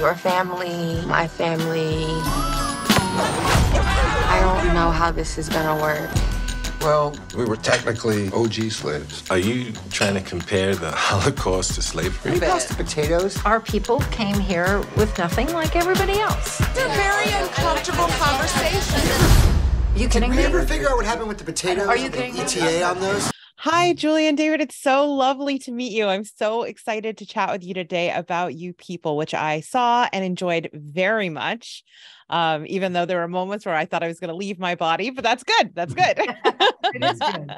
Your family, my family. I don't know how this is gonna work. Well, we were technically OG slaves. Are you trying to compare the Holocaust to slavery? Can you pass the potatoes? Our people came here with nothing like everybody else. They're very uncomfortable conversations. You kidding Did we me? ever figure out what happened with the potatoes? Are you and kidding me? ETA on those? Hi, Julie and David. It's so lovely to meet you. I'm so excited to chat with you today about You People, which I saw and enjoyed very much. Even though there were moments where I thought I was going to leave my body, but that's good. That's good. It is good.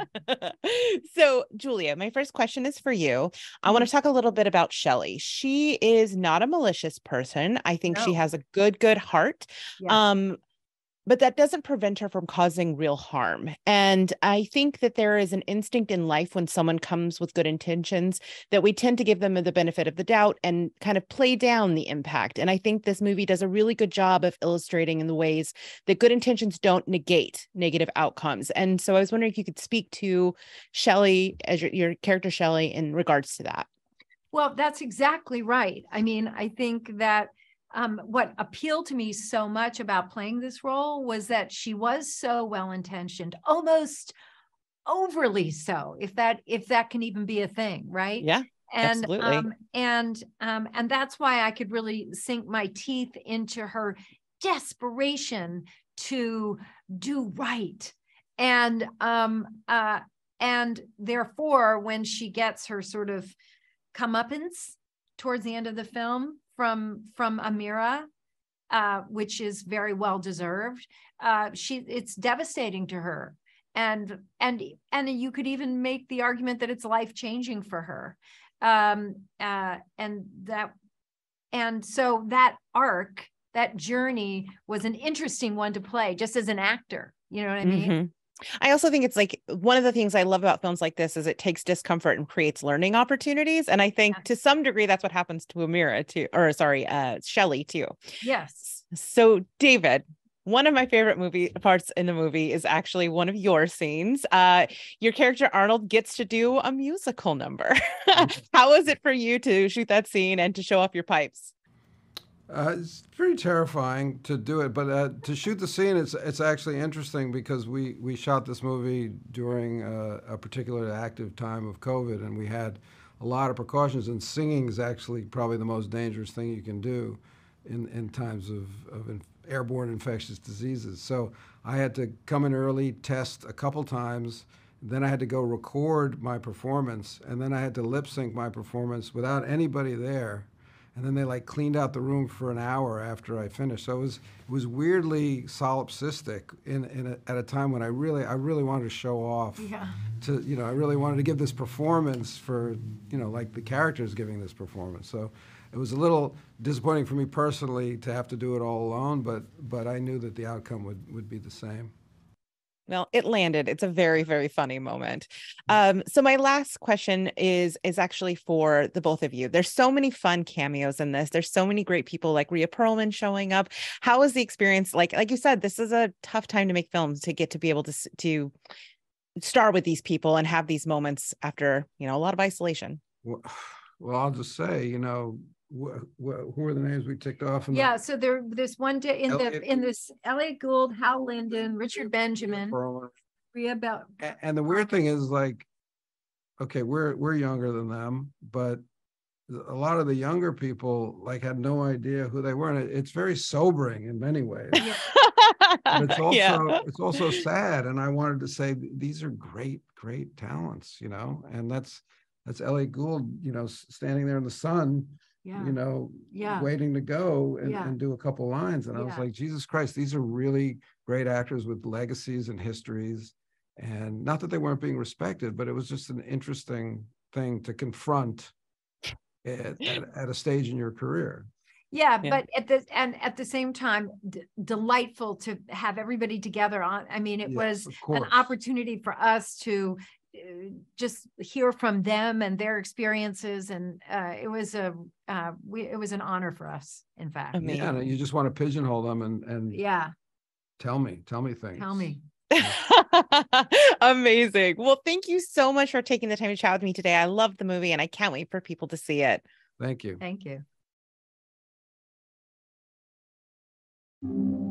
So, Julia, my first question is for you. I want to talk a little bit about Shelley. She is not a malicious person. I think she has a good heart. Yes. But that doesn't prevent her from causing real harm. And I think that there is an instinct in life when someone comes with good intentions that we tend to give them the benefit of the doubt and kind of play down the impact. And I think this movie does a really good job of illustrating in the ways that good intentions don't negate negative outcomes. And so I was wondering if you could speak to Shelley, as your character Shelley, in regards to that. Well, that's exactly right. I mean, I think that what appealed to me so much about playing this role was that she was so well-intentioned, almost overly so, if that can even be a thing, right? Yeah, and absolutely. And that's why I could really sink my teeth into her desperation to do right. And therefore, when she gets her sort of comeuppance towards the end of the film from Amira, which is very well deserved, it's devastating to her, and you could even make the argument that it's life-changing for her, and so that arc, that journey, was an interesting one to play, just as an actor. You know what I mean? Mm-hmm. I also think it's like one of the things I love about films like this is it takes discomfort and creates learning opportunities. And I think to some degree, that's what happens to Amira too, or sorry, Shelley too. Yes. So David, one of my favorite parts in the movie is actually one of your scenes. Your character Arnold gets to do a musical number. How was it for you to shoot that scene and to show off your pipes? It's pretty terrifying to do it, but to shoot the scene, it's actually interesting because we shot this movie during a particularly active time of COVID, and we had a lot of precautions, and singing is actually probably the most dangerous thing you can do in times of airborne infectious diseases. So I had to come in early, test a couple times, then I had to go record my performance, and then I had to lip sync my performance without anybody there. And then they like cleaned out the room for an hour after I finished. So it was weirdly solipsistic at a time when I really wanted to show off. Yeah. I really wanted to give this performance for, like the characters giving this performance. So it was a little disappointing for me personally to have to do it all alone, but I knew that the outcome would be the same. Well, it landed. It's a very, very funny moment. So my last question is actually for the both of you. There's so many fun cameos in this. There's so many great people like Rhea Perlman showing up. How was the experience? Like you said, this is a tough time to make films, to get to be able to star with these people and have these moments after, a lot of isolation. Well, I'll just say, who are the names we ticked off? So there's one day in this Elliot Gould, Hal Linden, Richard Benjamin, Rhea Bell. And the weird thing is, like, okay, we're younger than them, but a lot of the younger people had no idea who they were, and it's very sobering in many ways. Yeah. But it's also sad, and I wanted to say these are great talents, and that's Elliot Gould, standing there in the sun. Waiting to go and do a couple lines. And I was like, Jesus Christ, these are really great actors with legacies and histories. And not that they weren't being respected, but it was just an interesting thing to confront at a stage in your career. Yeah, but at the same time, delightful to have everybody together on. I mean, it was an opportunity for us to just hear from them and their experiences, and it was an honor for us, in fact. Yeah, and you just want to pigeonhole them and tell me things. Tell me. Amazing. Well, thank you so much for taking the time to chat with me today. I love the movie and I can't wait for people to see it. Thank you. Thank you. you.